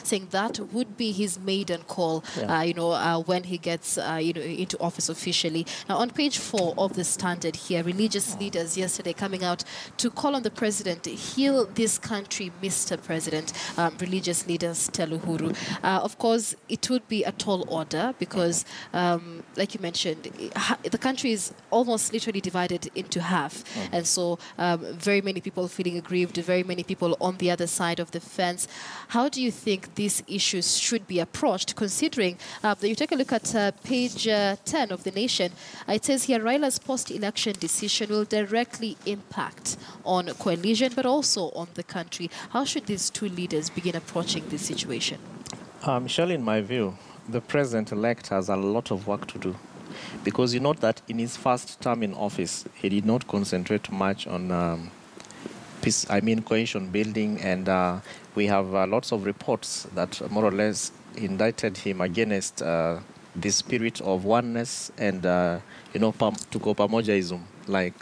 saying that would be his maiden call, when he gets, into office officially. Now, on page 4 of the Standard here, religious leaders yesterday coming out to call on the president, heal this country, Mr. President. Religious leaders tell Uhuru. Of course, it would be a tall order because, like you mentioned, the country is almost literally divided into half. And so very many people feeling aggrieved, very many people on the other side of the fence. How do you think these issues should be approached, considering that you take a look at page 10 of The Nation, it says here, Raila's post-election decision will directly impact on coalition, but also on the country. How should these two leaders begin approaching this situation? Michelle, in my view, the president-elect has a lot of work to do. Because you note that in his first term in office, he did not concentrate much on coalition building, and we have lots of reports that more or less indicted him against the spirit of oneness and, tuko pamojaism, like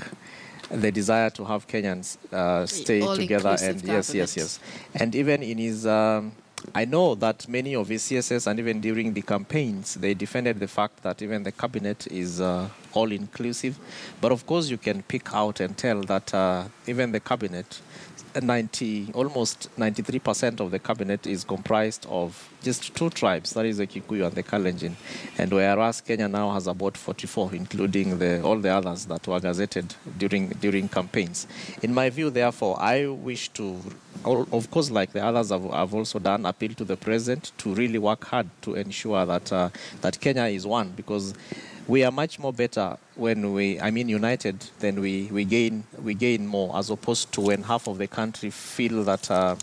the desire to have Kenyans stay together. And yes. And even in his... I know that many of his CSS and even during the campaigns, they defended the fact that even the cabinet is all-inclusive. But of course, you can pick out and tell that even the cabinet, almost 93% of the cabinet is comprised of just two tribes, that is the Kikuyu and the Kalenjin. And whereas Kenya now has about 44, including all the others that were gazetted during campaigns. In my view, therefore, I wish to, of course, like the others have also done, appeal to the president to really work hard to ensure that Kenya is one, because we are much more better when united, then we gain more, as opposed to when half of the country feel that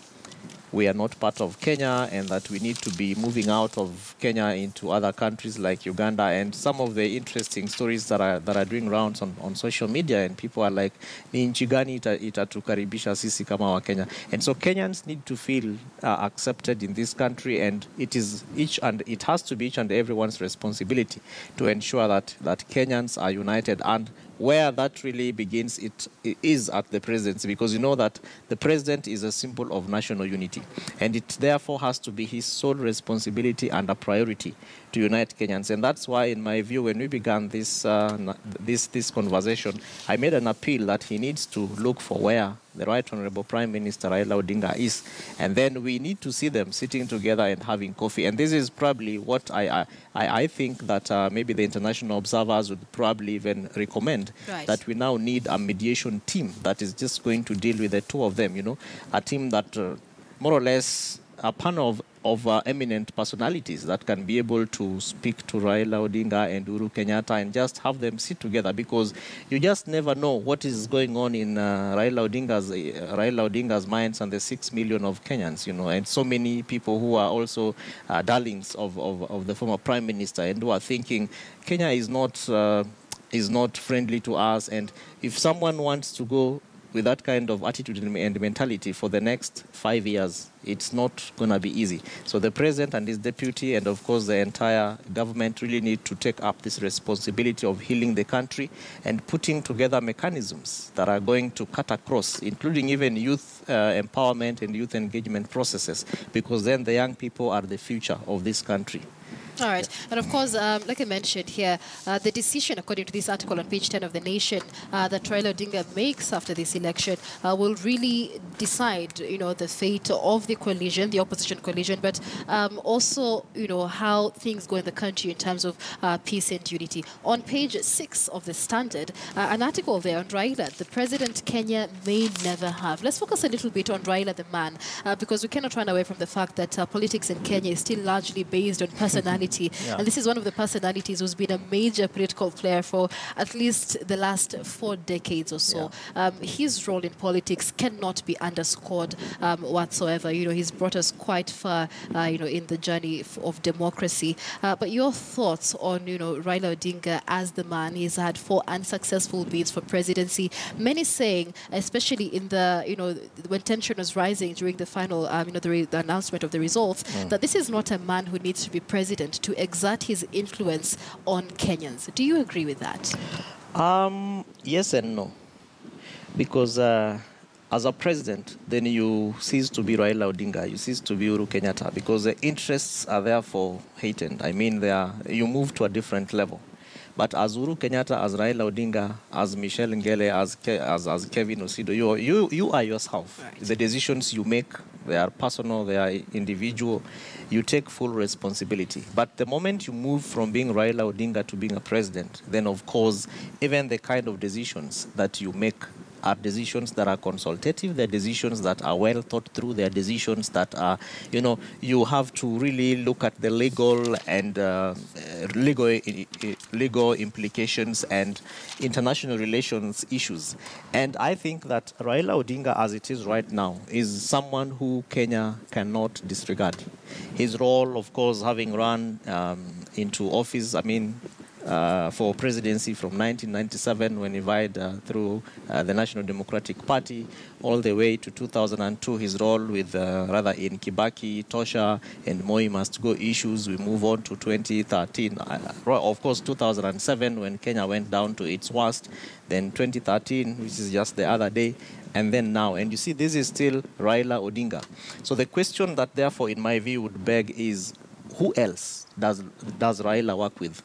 we are not part of Kenya and that we need to be moving out of Kenya into other countries like Uganda. And some of the interesting stories that are doing rounds on social media, and people are like, ni nchi gani itatukaribisha sisi kama wa Kenya. And so Kenyans need to feel accepted in this country, and it has to be each and everyone's responsibility to ensure that Kenyans are united. And where that really begins, it is at the presidency, because you know that the president is a symbol of national unity, and it therefore has to be his sole responsibility and a priority to unite Kenyans. And that's why, in my view, when we began this conversation, I made an appeal that he needs to look for where the Right Honorable Prime Minister Raila Odinga is, and then we need to see them sitting together and having coffee. And this is probably what I think that maybe the international observers would probably even recommend, that we now need a mediation team that is just going to deal with the two of them, a team that more or less a panel of eminent personalities that can be able to speak to Raila Odinga and Uhuru Kenyatta and just have them sit together, because you just never know what is going on in Raila Odinga's minds and the 6 million of Kenyans, and so many people who are also darlings of the former Prime Minister and who are thinking Kenya is not friendly to us. And if someone wants to go with that kind of attitude and mentality for the next 5 years, it's not going to be easy. So the president and his deputy, and of course the entire government, really need to take up this responsibility of healing the country and putting together mechanisms that are going to cut across, including even youth empowerment and youth engagement processes, because then the young people are the future of this country. All right. And of course, like I mentioned here, the decision, according to this article on page 10 of The Nation, that Raila Odinga makes after this election will really decide, the fate of the coalition, the opposition coalition, but also, how things go in the country in terms of peace and unity. On page 6 of The Standard, an article there on Raila, the president Kenya may never have. Let's focus a little bit on Raila the man, because we cannot run away from the fact that politics in Kenya is still largely based on personality. Yeah. And this is one of the personalities who's been a major political player for at least the last 4 decades or so. Yeah. His role in politics cannot be underscored whatsoever. He's brought us quite far, in the journey of democracy. But your thoughts on, Raila Odinga as the man? He's had 4 unsuccessful bids for presidency. Many saying, especially in the, when tension was rising during the final, the announcement of the results, that this is not a man who needs to be president to exert his influence on Kenyans. Do you agree with that? Yes and no. Because as a president, then you cease to be Raila Odinga, you cease to be Uhuru Kenyatta, because the interests are therefore heightened. I mean, you move to a different level. But as Uhuru Kenyatta, as Raila Odinga, as Michelle Ngele, as Kevin Osido, you are yourself. Right. The decisions you make, they are personal, they are individual. You take full responsibility. But the moment you move from being Raila Odinga to being a president, then of course, even the kind of decisions that you make are decisions that are consultative, they're decisions that are well thought through, they're decisions that are, you have to really look at the legal and legal implications and international relations issues. And I think that Raila Odinga, as it is right now, is someone who Kenya cannot disregard. His role, of course, having run into office, for presidency from 1997 when he vied through the National Democratic Party, all the way to 2002, his role with in Kibaki, Tosha, and Moi Must Go issues. We move on to 2013. Of course, 2007 when Kenya went down to its worst. Then 2013, which is just the other day. And then now. And you see, this is still Raila Odinga. So the question that, therefore, in my view, would beg is, who else does Raila work with?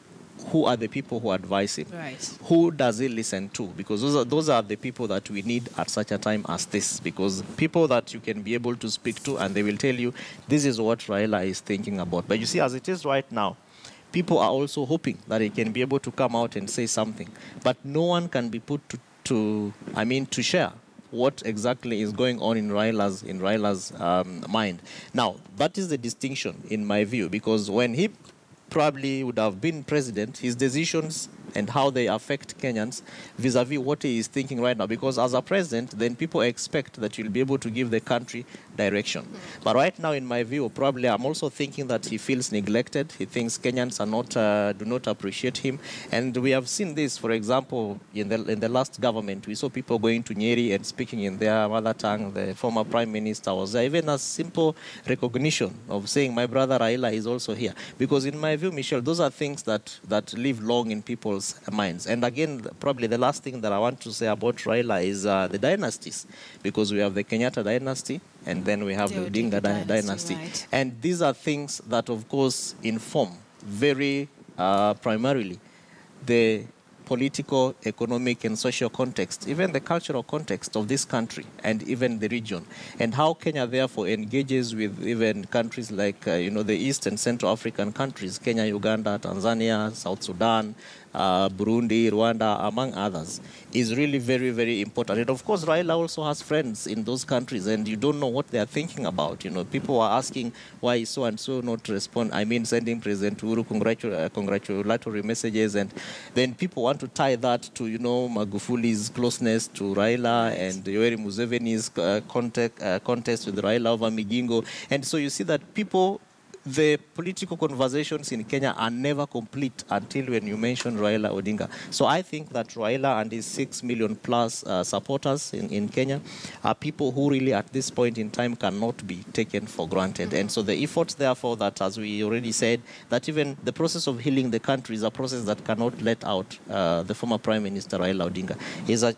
Who are the people who advise him? Right. Who does he listen to? Because those are the people that we need at such a time as this. Because people that you can be able to speak to, and they will tell you, this is what Raila is thinking about. But you see, as it is right now, people are also hoping that he can be able to come out and say something. But no one can be put to share what exactly is going on in Raila's mind. Now, that is the distinction, in my view, because when he probably would have been president, his decisions and how they affect Kenyans vis-a-vis what he is thinking right now. Because as a president, then people expect that you'll be able to give the country direction. Mm-hmm. But right now, in my view, probably I'm also thinking that he feels neglected. He thinks Kenyans do not appreciate him. And we have seen this, for example, in the last government. We saw people going to Nyeri and speaking in their mother tongue. The former prime minister was there. Even a simple recognition of saying, my brother Raila is also here. Because in my view, Michelle, those are things that live long in people's minds. And again, probably the last thing that I want to say about Raila is the dynasties, because we have the Kenyatta dynasty and then we have the Odinga dynasty. Right. And these are things that, of course, inform very primarily the political, economic, and social context, even the cultural context of this country and even the region, and how Kenya therefore engages with even countries like the East and Central African countries, Kenya, Uganda, Tanzania, South Sudan, Burundi, Rwanda, among others, is really very, very important. And of course, Raila also has friends in those countries, and you don't know what they are thinking about. People are asking why is so-and-so not respond. Sending President Uhuru congratulatory messages, and then people want to tie that to, Magufuli's closeness to Raila and Yoweri Museveni's contest with Raila over Migingo. And so you see that the political conversations in Kenya are never complete until when you mention Raila Odinga. So I think that Raila and his 6 million plus supporters in Kenya are people who really at this point in time cannot be taken for granted. And so the efforts, therefore, that, as we already said, that even the process of healing the country is a process that cannot let out the former Prime Minister Raila Odinga.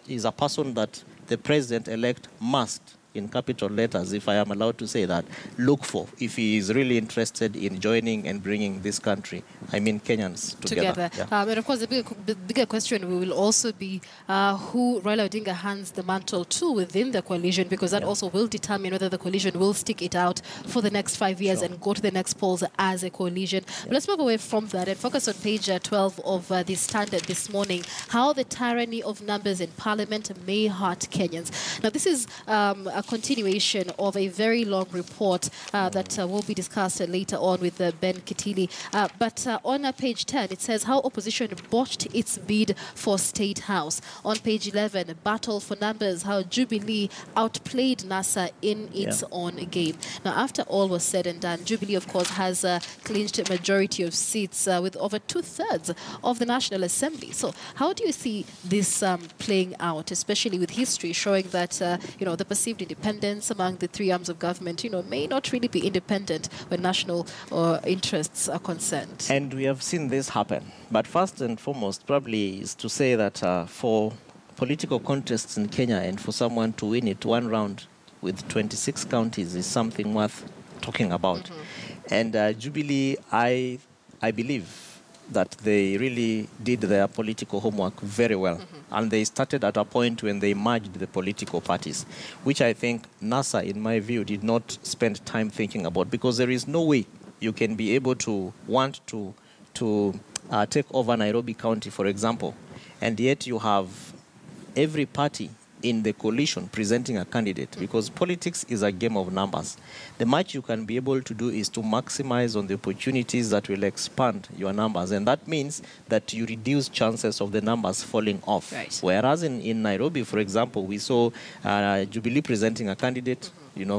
He's a person that the President-elect must, in capital letters, if I am allowed to say that, look for if he is really interested in joining and bringing this country, Kenyans together. Yeah. And of course, the bigger question will also be who Raila Odinga hands the mantle to within the coalition, because that also will determine whether the coalition will stick it out for the next 5 years and go to the next polls as a coalition. But let's move away from that and focus on page 12 of the Standard this morning, how the tyranny of numbers in Parliament may hurt Kenyans. Now, this is a continuation of a very long report that will be discussed later on with Ben Kitili. But on page 10, it says how opposition botched its bid for State House. On page 11, battle for numbers, how Jubilee outplayed NASA in its own game. Now, after all was said and done, Jubilee, of course, has clinched a majority of seats with over 2/3 of the National Assembly. So how do you see this playing out, especially with history showing that, the perceived independence among the three arms of government, may not really be independent when national interests are concerned? And we have seen this happen. But first and foremost, probably, is to say that for political contests in Kenya, and for someone to win it one round with 26 counties is something worth talking about. And Jubilee, I believe that they really did their political homework very well. And they started at a point when they merged the political parties, which I think NASA, in my view, did not spend time thinking about, because there is no way you can be able to want to take over Nairobi County, for example, and yet you have every party in the coalition presenting a candidate, because politics is a game of numbers. The much you can be able to do is to maximize on the opportunities that will expand your numbers, and that means that you reduce chances of the numbers falling off. Right. Whereas in Nairobi, for example, we saw Jubilee presenting a candidate,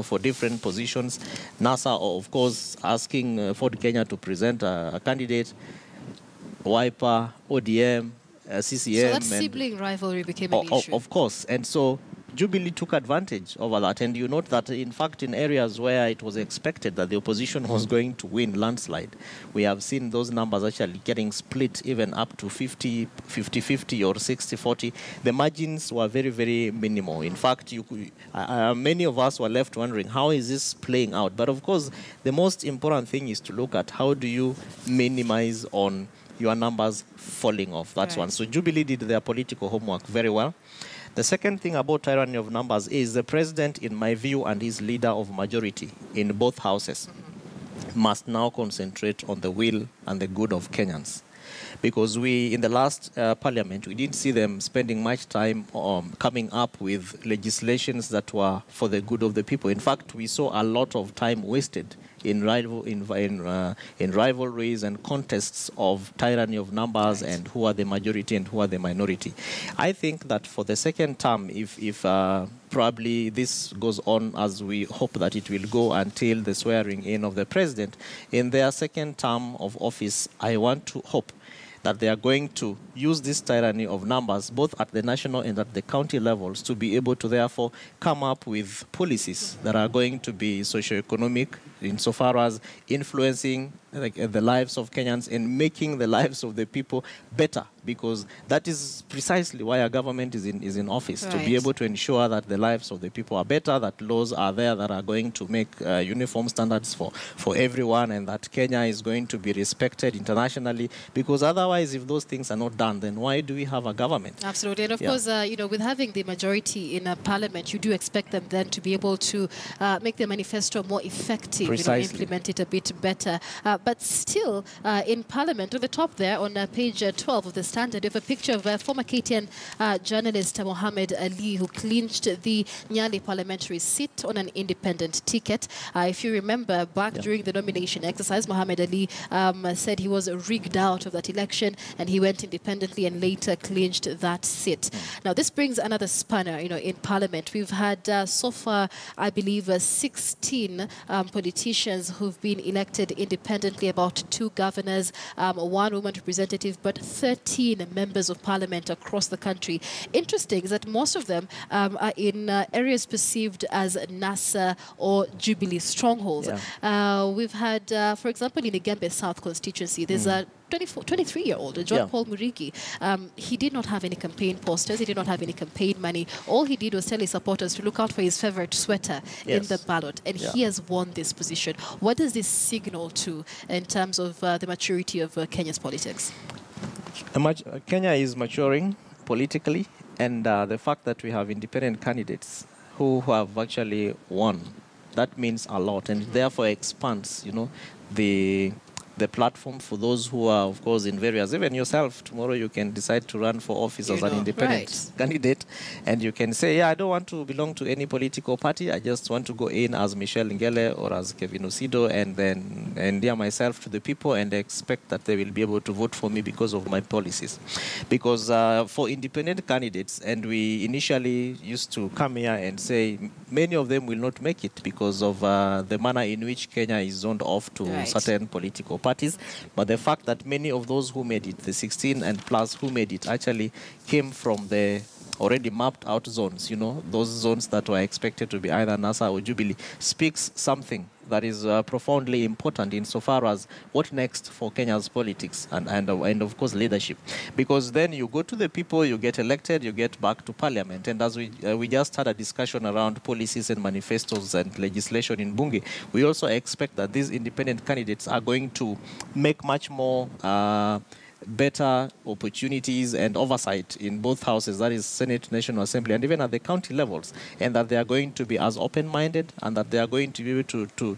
for different positions. NASA, of course, asking Ford Kenya to present a candidate, Wiper, ODM, CCM. So that sibling rivalry became an issue. Of course. And so Jubilee took advantage over that. And you note that, in fact, in areas where it was expected that the opposition was going to win landslide, we have seen those numbers actually getting split even up to 50-50 or 60-40. The margins were very, very minimal. In fact, many of us were left wondering, how is this playing out? But of course, the most important thing is to look at how do you minimize on your numbers falling off. That's one. So Jubilee did their political homework very well. The second thing about tyranny of numbers is the president, in my view, and his leader of majority in both houses must now concentrate on the will and the good of Kenyans. Because in the last parliament, we didn't see them spending much time coming up with legislations that were for the good of the people. In fact, we saw a lot of time wasted in rivalries and contests of tyranny of numbers, and who are the majority and who are the minority. I think that for the second term, if probably this goes on as we hope that it will go until the swearing in of the president, in their second term of office, I want to hope that they are going to use this tyranny of numbers, both at the national and at the county levels, to be able to therefore come up with policies that are going to be socioeconomic, insofar as influencing the lives of Kenyans and making the lives of the people better, because that is precisely why a government is in office, to be able to ensure that the lives of the people are better, that laws are there that are going to make uniform standards for everyone, and that Kenya is going to be respected internationally, because otherwise, if those things are not done, then why do we have a government? Absolutely. And of course, with having the majority in a parliament, you do expect them then to be able to make the manifesto more effective, implement it a bit better. But still, in Parliament, on the top there, on page 12 of the Standard, you have a picture of former KTN journalist Mohammed Ali, who clinched the Nyali parliamentary seat on an independent ticket. If you remember, back during the nomination exercise, Mohammed Ali said he was rigged out of that election, and he went independently and later clinched that seat. Now, this brings another spanner, in Parliament. We've had so far, I believe, 16 politicians who've been elected independently, about 2 governors, 1 woman representative, but 13 members of Parliament across the country. Interesting is that most of them are in areas perceived as NASA or Jubilee strongholds. We've had, for example, in the Gembe South constituency, there's a 23-year-old, John Paul Murigi. He did not have any campaign posters. He did not have any campaign money. All he did was tell his supporters to look out for his favorite sweater in the ballot. And he has won this position. What does this signal to in terms of the maturity of Kenya's politics? Kenya is maturing politically, and the fact that we have independent candidates who have actually won, that means a lot, and therefore expands, the platform for those who are, of course, in various, even yourself, tomorrow you can decide to run for office as an independent candidate, and you can say, I don't want to belong to any political party, I just want to go in as Michelle Ngele or as Kevin Osido, and then endear myself to the people and expect that they will be able to vote for me because of my policies. Because for independent candidates, and we initially used to come here and say, many of them will not make it because of the manner in which Kenya is zoned off to certain political parties. But the fact that many of those who made it, the 16 and plus who made it, actually came from the already mapped out zones, those zones that were expected to be either NASA or Jubilee, speaks something that is profoundly important insofar as what next for Kenya's politics and of course leadership, because then you go to the people, you get elected, you get back to parliament, and as we just had a discussion around policies and manifestos and legislation in Bunge, we also expect that these independent candidates are going to make much more better opportunities and oversight in both houses, that is Senate, National Assembly, and even at the county levels, and that they are going to be as open-minded, and that they are going to be able to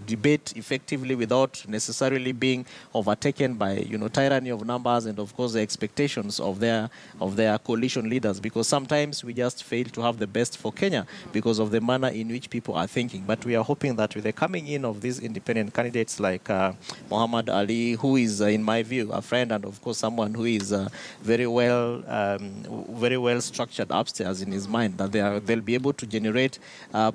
debate effectively without necessarily being overtaken by tyranny of numbers and of course the expectations of their coalition leaders, because sometimes we just fail to have the best for Kenya because of the manner in which people are thinking. But we are hoping that with the coming in of these independent candidates like Muhammad Ali, who is in my view a friend and of course someone who is very well structured upstairs in his mind, that they'll be able to generate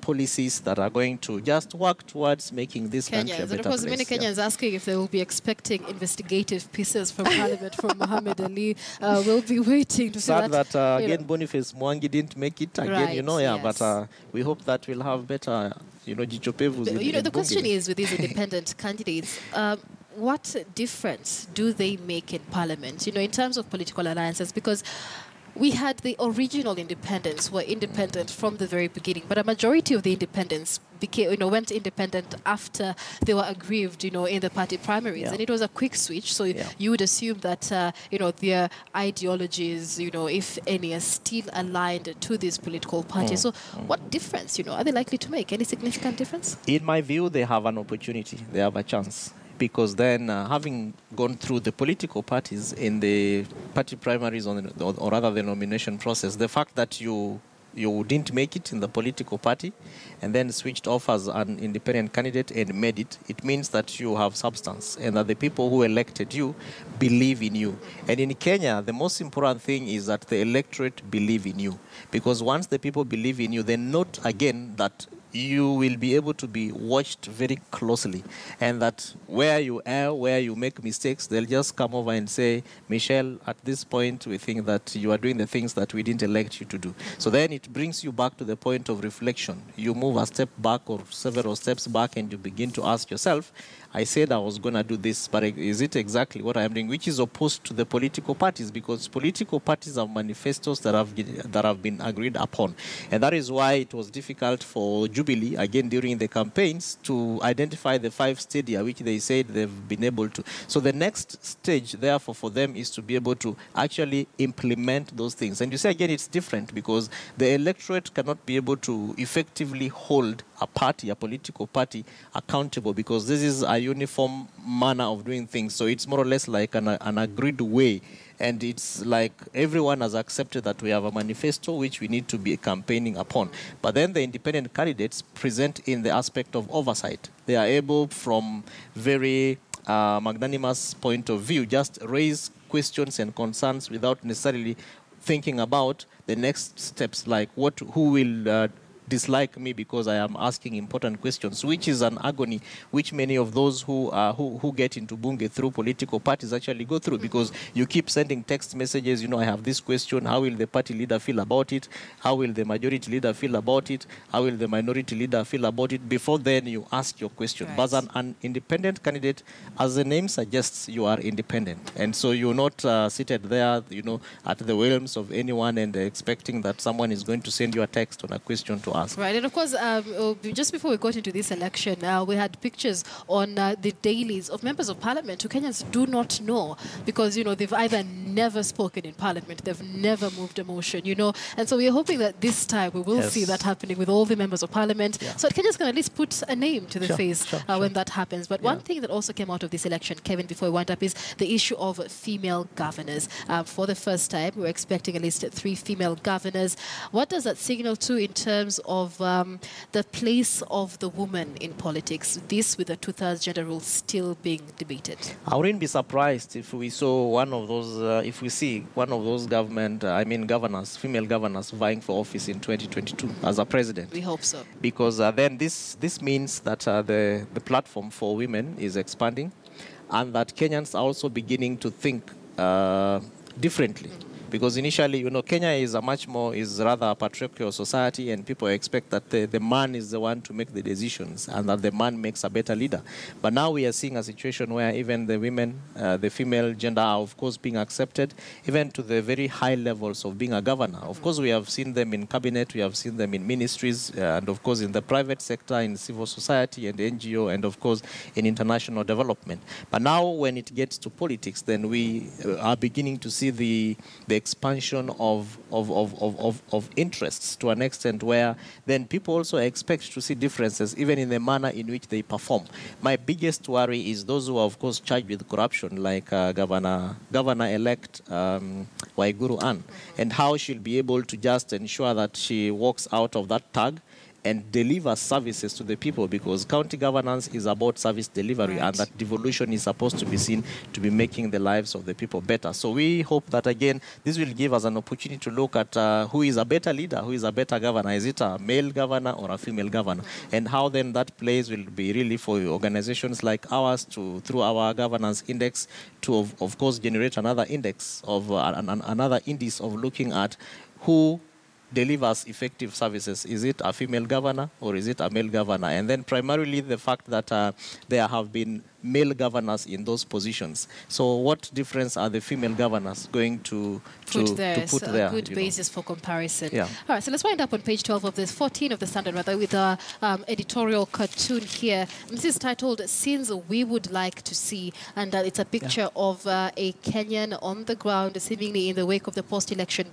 policies that are going to just work towards making this country a better place. Of course, many Kenyans asking if they will be expecting investigative pieces from Parliament from Muhammad Ali. We'll be waiting to see that. Sad that again, Boniface Mwangi didn't make it again. Right, yes. But we hope that we'll have better, jichopevus. The question is with these independent candidates. What difference do they make in Parliament, in terms of political alliances? Because we had the original independents were independent from the very beginning, but a majority of the independents went independent after they were aggrieved, in the party primaries, and it was a quick switch. So you would assume that their ideologies, if any, are still aligned to these political parties. So what difference, are they likely to make? Any significant difference? In my view, they have an opportunity. They have a chance. Because then, having gone through the political parties in the party primaries or rather the nomination process, the fact that you didn't make it in the political party and then switched off as an independent candidate and made it, it means that you have substance and that the people who elected you believe in you. And in Kenya, the most important thing is that the electorate believe in you. Because once the people believe in you, they note again that you will be able to be watched very closely, and that where you err, where you make mistakes, they'll just come over and say, Michelle, at this point, we think that you are doing the things that we didn't elect you to do. So then it brings you back to the point of reflection. You move a step back or several steps back and you begin to ask yourself, I said I was going to do this, but is it exactly what I'm doing? Which is opposed to the political parties, because political parties have manifestos that have been agreed upon. And that is why it was difficult for Jubilee, again during the campaigns, to identify the 5 stadia, which they said they've been able to. So the next stage, therefore, for them is to be able to actually implement those things. And you say, again, it's different because the electorate cannot be able to effectively hold a party, a political party, accountable, because this is a uniform manner of doing things. So it's more or less like an agreed way. And it's like everyone has accepted that we have a manifesto which we need to be campaigning upon. But then the independent candidates present in the aspect of oversight. They are able, from very magnanimous point of view, just raise questions and concerns without necessarily thinking about the next steps, like who will dislike me because I am asking important questions, which is an agony which many of those who get into Bunge through political parties actually go through, because you keep sending text messages, I have this question, how will the party leader feel about it? How will the majority leader feel about it? How will the minority leader feel about it? Before then you ask your question. Right. But as an independent candidate, as the name suggests, you are independent. And so you're not seated there, at the whims of anyone and expecting that someone is going to send you a text on a question to ask. Right, and of course, just before we got into this election, we had pictures on the dailies of members of parliament who Kenyans do not know, because, they've either never spoken in parliament, they've never moved a motion, and so we're hoping that this time we will see that happening with all the members of parliament, so Kenyans can at least put a name to the face when that happens. But one thing that also came out of this election, Kevin, before we wind up, is the issue of female governors. For the first time, we're expecting at least 3 female governors. What does that signal to in terms of the place of the woman in politics, this with the 2/3 gender rule still being debated? I wouldn't be surprised if we saw one of those, if we see one of those governors, female governors vying for office in 2022 as a president. We hope so. Because then this means that the platform for women is expanding, and that Kenyans are also beginning to think differently. Because initially, Kenya is rather a patriarchal society, and people expect that the man is the one to make the decisions and that the man makes a better leader. But now we are seeing a situation where even the women, the female gender are of course being accepted, even to the very high levels of being a governor. Of course, we have seen them in cabinet, we have seen them in ministries, and of course in the private sector, in civil society and NGO, and of course in international development. But now when it gets to politics, then we are beginning to see the expansion of interests to an extent where then people also expect to see differences even in the manner in which they perform. My biggest worry is those who are of course charged with corruption, like Governor-elect Waiguru Ann, and how she'll be able to just ensure that she walks out of that tag and deliver services to the people, because county governance is about service delivery, and that devolution is supposed to be seen to be making the lives of the people better. So we hope that, again, this will give us an opportunity to look at who is a better leader, who is a better governor. Is it a male governor or a female governor? And how then that plays will be really for organizations like ours to, through our governance index, to, of course, generate another index of another indice of looking at who delivers effective services. Is it a female governor or is it a male governor? And then primarily the fact that there have been male governors in those positions. So what difference are the female governors going to put there? A good basis for comparison. Yeah. All right, so let's wind up on page 12 of this, 14 of the Standard, rather, with our editorial cartoon here. This is titled "Scenes We Would Like to See," and it's a picture of a Kenyan on the ground, seemingly in the wake of the post-election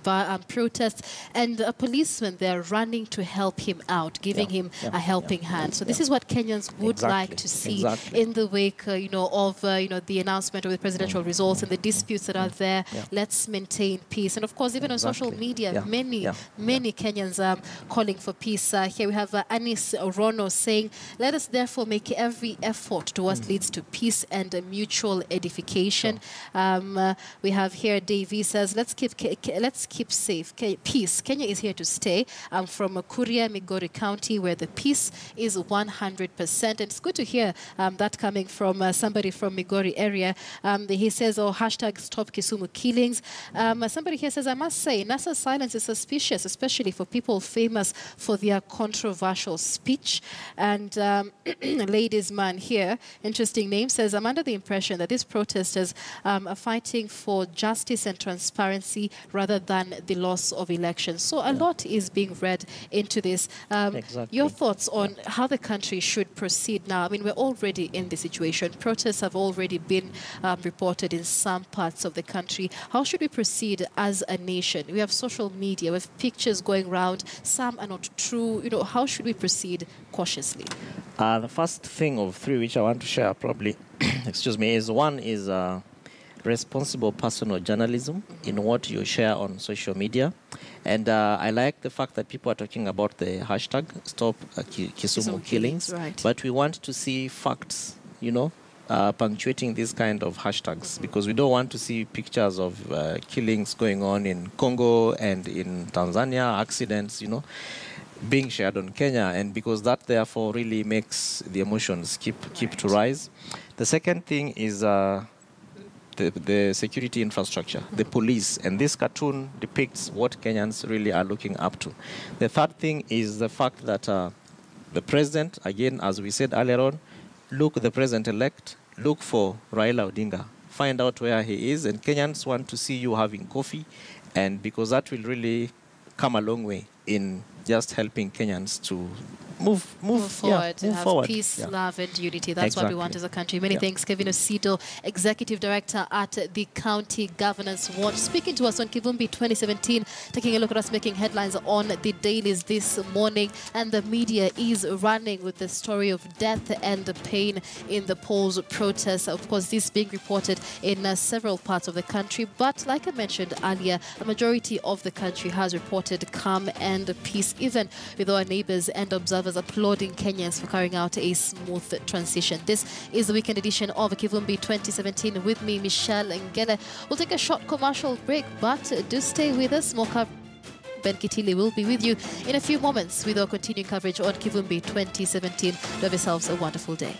protests, and a policeman there running to help him out, giving him a helping hand. So this is what Kenyans would like to see in the wake of the announcement of the presidential results and the disputes that are there. Let's maintain peace. And of course, even on social media, many Kenyans are calling for peace. Here we have Anis Rono saying, "Let us therefore make every effort towards leads to peace and mutual edification." We have here Davy says, let's keep safe. Peace. Kenya is here to stay. I'm from Kuria, Migori County, where the peace is 100%. And it's good to hear that coming from somebody from Migori area. He says, hashtag stop Kisumu killings. Somebody here says, I must say, NASA's silence is suspicious, especially for people famous for their controversial speech. And ladies man here, interesting name, says, I'm under the impression that these protesters are fighting for justice and transparency rather than the loss of elections. So a lot is being read into this. Your thoughts on how the country should proceed now? I mean, we're already in this situation. Protests have already been reported in some parts of the country. How should we proceed as a nation? We have social media, we have pictures going around. Some are not true. How should we proceed cautiously? The first thing of three which I want to share probably, excuse me, is one is responsible personal journalism in what you share on social media. And I like the fact that people are talking about the hashtag Stop Kisumu Killings. Right. But we want to see facts, punctuating these kind of hashtags, because we don't want to see pictures of killings going on in Congo and in Tanzania, accidents, being shared on Kenya, and because that therefore really makes the emotions keep to rise. The second thing is the security infrastructure, the police, and this cartoon depicts what Kenyans really are looking up to. The third thing is the fact that the president, again, as we said earlier on, the president-elect, look for Raila Odinga, find out where he is, and Kenyans want to see you having coffee, and because that will really come a long way in just helping Kenyans to move forward, to have peace, love, and unity. That's what we want as a country. Many thanks, Kevin Osido, Executive Director at the County Governance Watch, speaking to us on Kivumbi 2017, taking a look at us making headlines on the dailies this morning. And the media is running with the story of death and the pain in the polls protests. Of course, this being reported in several parts of the country. But like I mentioned earlier, a majority of the country has reported calm and peace, even with our neighbors and observers applauding Kenyans for carrying out a smooth transition. This is the weekend edition of Kivumbi 2017 with me, Michelle Ngele. We'll take a short commercial break, but do stay with us. More coverage. Ben Kitili will be with you in a few moments with our continuing coverage on Kivumbi 2017. Have yourselves a wonderful day.